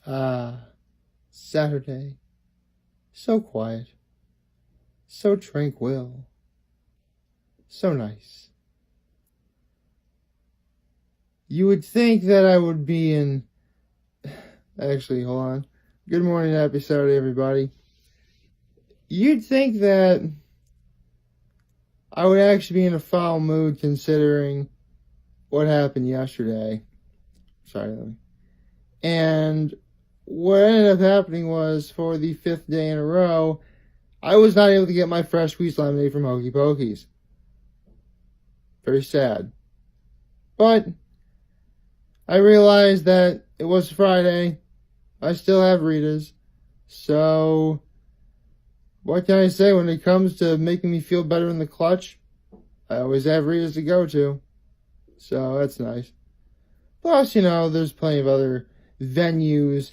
Ah, Saturday. So quiet. So tranquil. So nice. You would think that I would be in... Actually, hold on. Good morning, happy Saturday, everybody. You'd think that I would actually be in a foul mood considering what happened yesterday. Sorry. And what ended up happening was, for the 5th day in a row, I was not able to get my fresh squeezed lemonade from Hokey Pokeys. Very sad. But I realized that it was Friday. I still have Rita's. So what can I say when it comes to making me feel better in the clutch? I always have Rita's to go to. So that's nice. Plus, there's plenty of other venues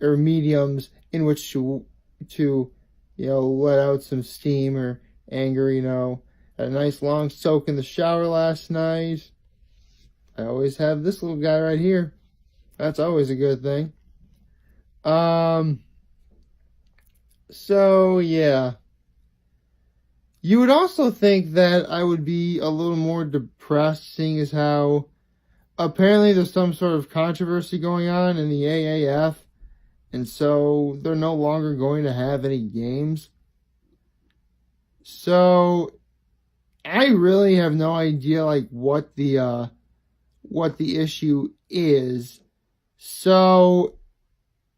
or mediums in which to let out some steam or anger, Had a nice long soak in the shower last night. I always have this little guy right here. That's always a good thing. So, yeah. You would also think that I would be a little more depressed, seeing as how apparently there's some sort of controversy going on in the AAF, and so they're no longer going to have any games. So I really have no idea what the issue is. So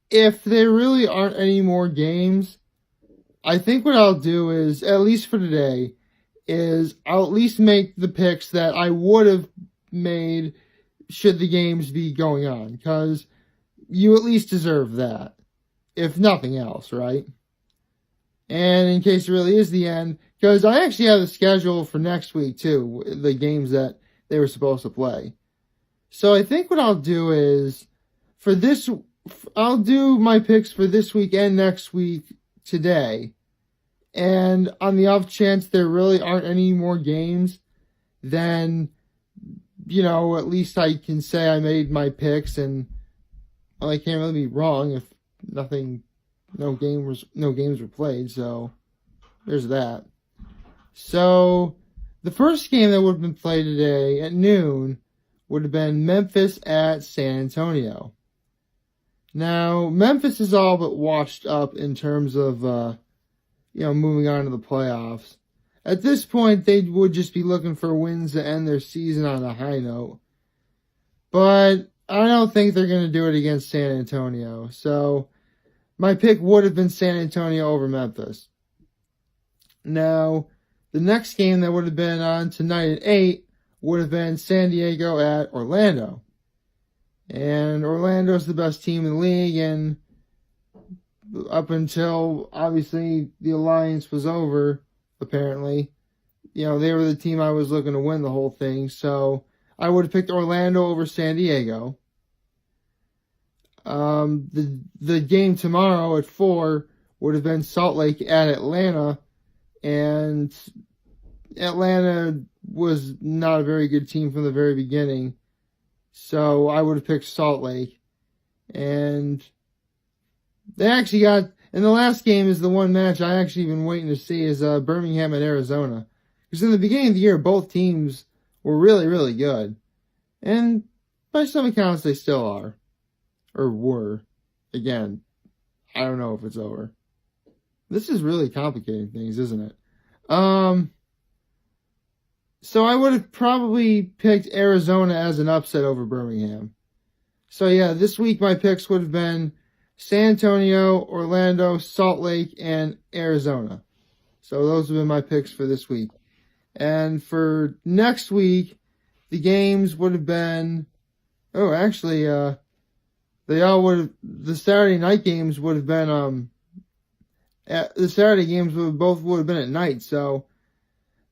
if there really aren't any more games, I think what I'll do is, at least for today, is I'll at least make the picks that I would have made should the games be going on, because you at least deserve that, if nothing else, right? And in case it really is the end, because I actually have the schedule for next week too, the games that they were supposed to play. So I think what I'll do is, I'll do my picks for this week and next week today. And on the off chance there really aren't any more games, then, at least I can say I made my picks, and I can't really be wrong if no games were played, so there's that. So the first game that would have been played today at noon would have been Memphis at San Antonio. Now, Memphis is all but washed up in terms of, moving on to the playoffs. At this point, they would just be looking for wins to end their season on a high note. But I don't think they're going to do it against San Antonio. So my pick would have been San Antonio over Memphis. Now, the next game that would have been on tonight at 8 would have been San Diego at Orlando. And Orlando's the best team in the league, and up until, obviously, the alliance was over, apparently, they were the team I was looking to win the whole thing, so I would have picked Orlando over San Diego. The game tomorrow at 4 would have been Salt Lake at Atlanta, and Atlanta was not a very good team from the very beginning, so I would have picked Salt Lake. And they actually got, and the last game is the one match I actually been waiting to see, is Birmingham and Arizona. Because in the beginning of the year, both teams were really, really good. And by some accounts, they still are. Or were. Again, I don't know if it's over. This is really complicating things, isn't it? So I would have probably picked Arizona as an upset over Birmingham. So yeah, this week my picks would have been San Antonio, Orlando, Salt Lake, and Arizona. So those have been my picks for this week. And for next week, the games would have been, the Saturday night games would have been, the Saturday games would have been at night. So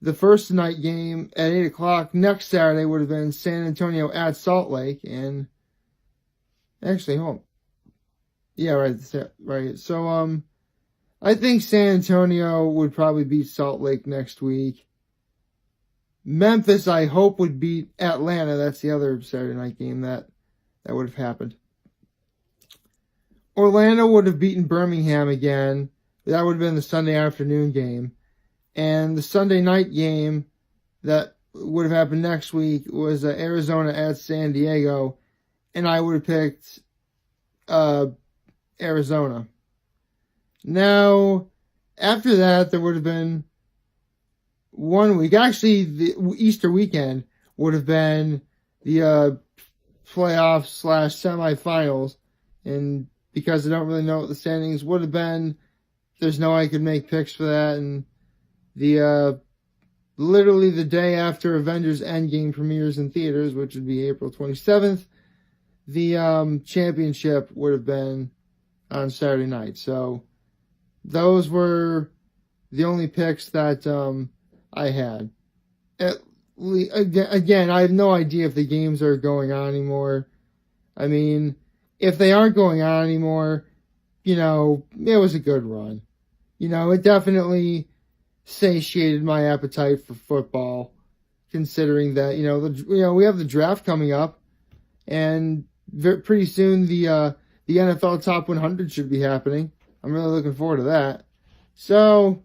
the first night game at 8 o'clock next Saturday would have been San Antonio at Salt Lake. And actually, hold on. Yeah, right. So, I think San Antonio would probably beat Salt Lake next week. Memphis, I hope, would beat Atlanta. That's the other Saturday night game that would have happened. Orlando would have beaten Birmingham again. That would have been the Sunday afternoon game. And the Sunday night game that would have happened next week was Arizona at San Diego. And I would have picked Arizona. Now, after that, there would have been 1 week. Actually, the Easter weekend would have been the playoffs / semifinals. And because I don't really know what the standings would have been, there's no way I could make picks for that. And the literally the day after Avengers Endgame premieres in theaters, which would be April 27th, the championship would have been on Saturday night. So those were the only picks that I had. Again, I have no idea if the games are going on anymore. I mean, if they aren't going on anymore, it was a good run. It definitely satiated my appetite for football, considering that, we have the draft coming up, and pretty soon the NFL Top 100 should be happening. I'm really looking forward to that. So,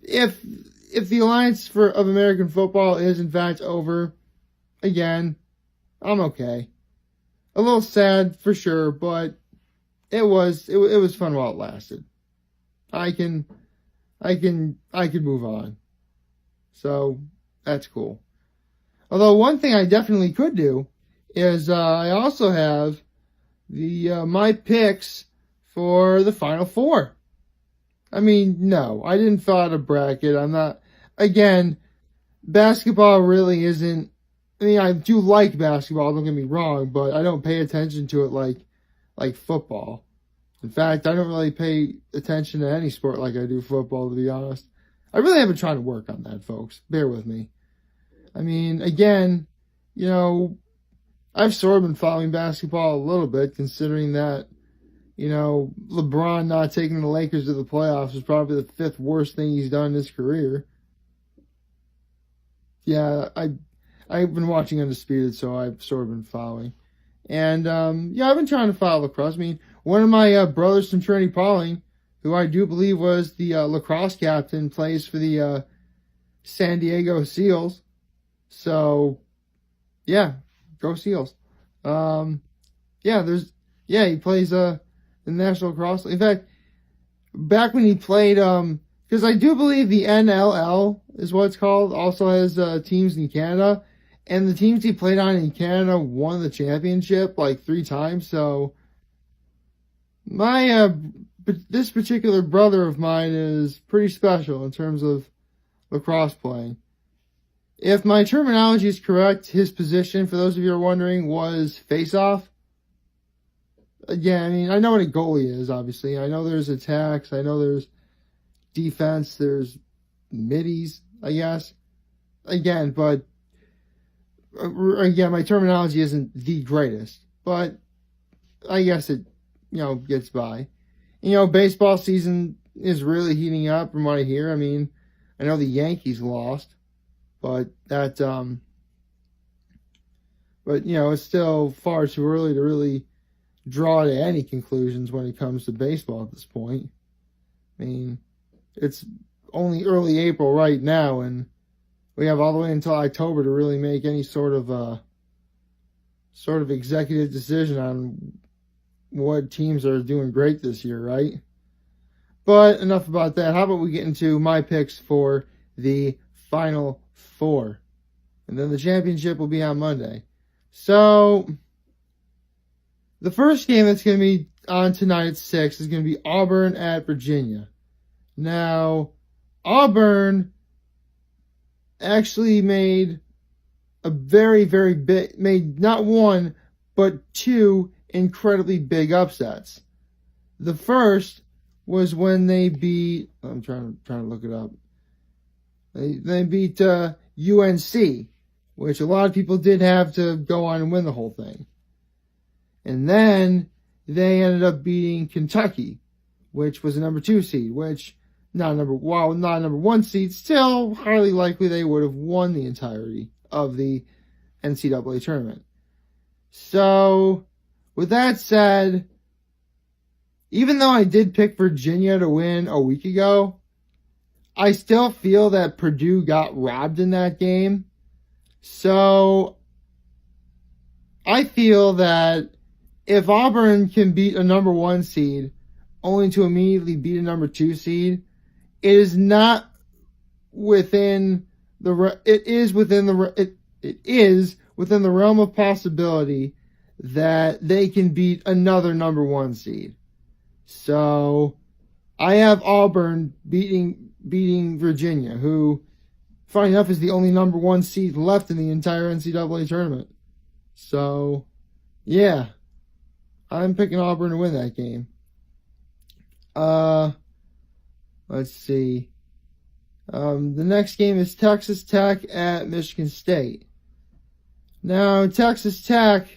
if the Alliance of American Football is in fact over, again, I'm okay. A little sad for sure, but it was fun while it lasted. I could move on. So that's cool. Although one thing I definitely could do is I also have my picks for the Final Four. I mean, no, I didn't fill out a bracket. I'm not. Again, basketball really isn't. I mean, I do like basketball, don't get me wrong, but I don't pay attention to it like football. In fact, I don't really pay attention to any sport like I do football, to be honest. I really have been trying to work on that, folks. Bear with me. I mean, again, I've sort of been following basketball a little bit, considering that, LeBron not taking the Lakers to the playoffs is probably the 5th worst thing he's done in his career. Yeah, I've been watching Undisputed, so I've sort of been following. And, I've been trying to follow lacrosse. I mean, one of my brothers from Trinity Pauling, who I do believe was the lacrosse captain, plays for the San Diego Seals. So, yeah, go Seals. He plays the National Lacrosse. In fact, back when he played, because I do believe the NLL is what it's called, also has teams in Canada. And the teams he played on in Canada won the championship 3 times. So this particular brother of mine is pretty special in terms of lacrosse playing. If my terminology is correct, his position, for those of you who are wondering, was face-off. Again, I mean, I know what a goalie is, obviously. I know there's attacks. I know there's defense. There's middies, I guess. Again, my terminology isn't the greatest, but I guess it, gets by. Baseball season is really heating up from what I hear. I mean, I know the Yankees lost, but that, it's still far too early to really draw to any conclusions when it comes to baseball at this point. I mean, it's only early April right now, and we have all the way until October to really make any sort of executive decision on what teams are doing great this year, right? But enough about that. How about we get into my picks for the Final Four? And then the championship will be on Monday. So, the first game that's going to be on tonight at 6 is going to be Auburn at Virginia. Now, Auburn actually made made not one, but 2 incredibly big upsets. The first was when they beat, I'm trying to look it up. They beat UNC, which a lot of people did have to go on and win the whole thing. And then they ended up beating Kentucky, which was a number 2 seed, which not a number 1 seed, still highly likely they would have won the entirety of the NCAA tournament. So, with that said, even though I did pick Virginia to win a week ago, I still feel that Purdue got robbed in that game. So I feel that if Auburn can beat a number 1 seed only to immediately beat a number 2 seed, it is not within the it is within the realm of possibility that they can beat another number 1 seed. So I have Auburn beating Virginia, who, funny enough, is the only number 1 seed left in the entire NCAA tournament. So, yeah, I'm picking Auburn to win that game. Let's see. The next game is Texas Tech at Michigan State. Now, Texas Tech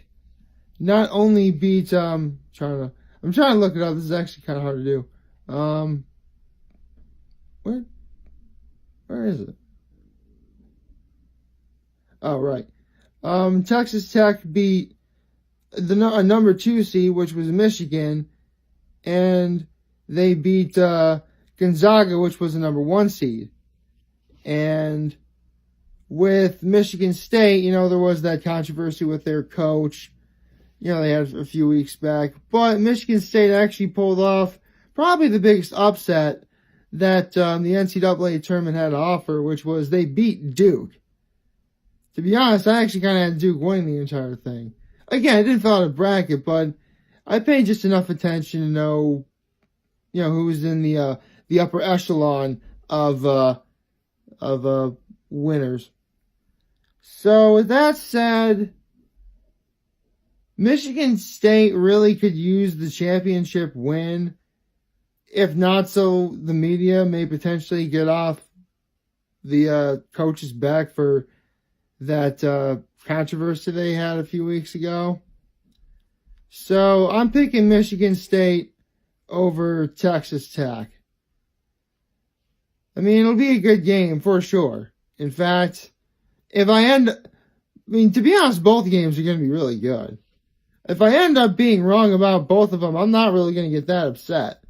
not only beat, I'm trying to look it up. This is actually kind of hard to do. Where is it? Oh, right. Texas Tech beat a number 2 seed, which was Michigan, and they beat Gonzaga, which was a number 1 seed. And with Michigan State, there was that controversy with their coach. They had a few weeks back. But Michigan State actually pulled off probably the biggest upset that the NCAA tournament had to offer, which was they beat Duke. To be honest, I actually kind of had Duke winning the entire thing. Again, I didn't fill out a bracket, but I paid just enough attention to know, who was in the upper echelon of winners. So with that said, Michigan State really could use the championship win. If not, so the media may potentially get off the coach's back for that controversy they had a few weeks ago. So I'm picking Michigan State over Texas Tech. I mean, it'll be a good game for sure. In fact, to be honest, both games are going to be really good. If I end up being wrong about both of them, I'm not really going to get that upset.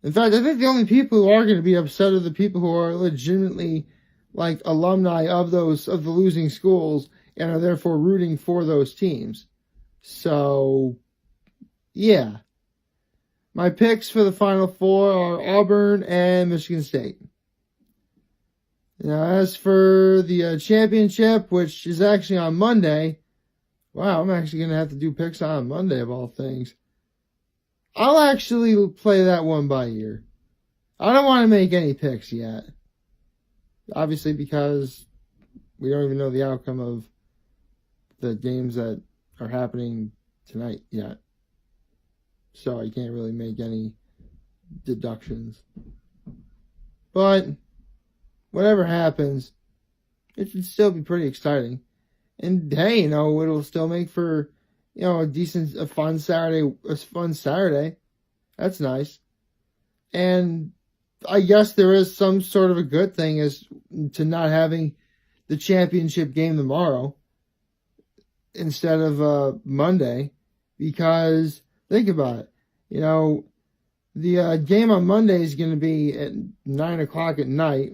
In fact, I think the only people who are going to be upset are the people who are legitimately alumni of the losing schools and are therefore rooting for those teams. So, yeah. My picks for the Final Four are Auburn and Michigan State. Now, as for the championship, which is actually on Monday, wow, I'm actually going to have to do picks on Monday of all things. I'll actually play that one by ear. I don't want to make any picks yet. Obviously, because we don't even know the outcome of the games that are happening tonight yet. So I can't really make any deductions. But whatever happens, it should still be pretty exciting. And hey, it'll still make for, a fun Saturday. That's nice. And I guess there is some sort of a good thing as to not having the championship game tomorrow instead of Monday, because think about it. The game on Monday is going to be at 9 o'clock at night.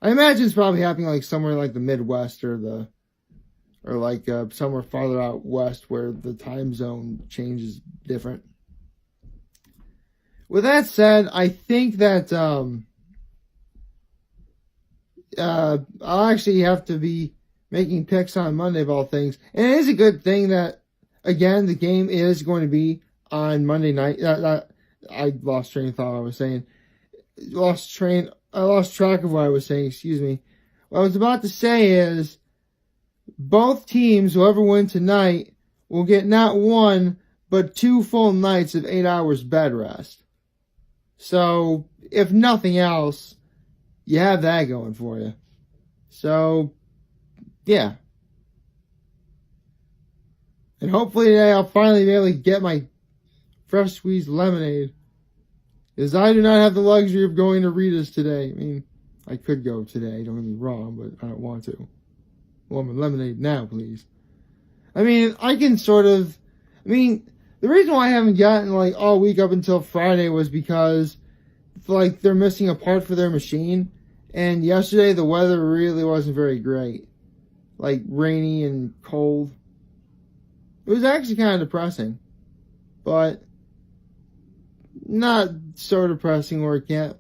I imagine it's probably happening somewhere like the Midwest or somewhere farther out west where the time zone change is different. With that said, I think that I'll actually have to be making picks on Monday of all things. And it is a good thing that, again, the game is going to be on Monday night. I lost train of thought I was saying. I lost track of what I was saying, excuse me. What I was about to say is, both teams, whoever wins tonight, will get not 1, but 2 full nights of 8 hours bed rest. So, if nothing else, you have that going for you. So, yeah. And hopefully today I'll finally be able to get my fresh squeezed lemonade. Because I do not have the luxury of going to Rita's today. I mean, I could go today, don't get me wrong, but I don't want to. I want my lemonade now, please. I mean, The reason why I haven't gotten, like, all week up until Friday was because, like, they're missing a part for their machine. And yesterday, the weather really wasn't very great. Like, rainy and cold. It was actually kind of depressing. But not so depressing where it can't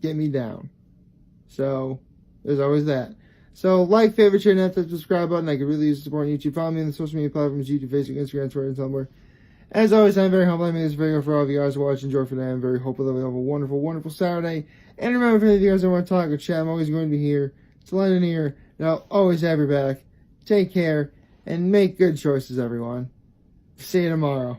get me down. So, there's always that. So, like, favorite, share, and hit that subscribe button. I could really use the support on YouTube. Follow me on the social media platforms, YouTube, Facebook, Instagram, Twitter, and Tumblr. As always, I'm very humble. I made this video for all of you guys to watch. Enjoy for that. I'm very hopeful that we have a wonderful, wonderful Saturday. And remember, if any of you guys don't want to talk or chat, I'm always going to be here to lend an ear. And I'll always have your back. Take care, and make good choices, everyone. See you tomorrow.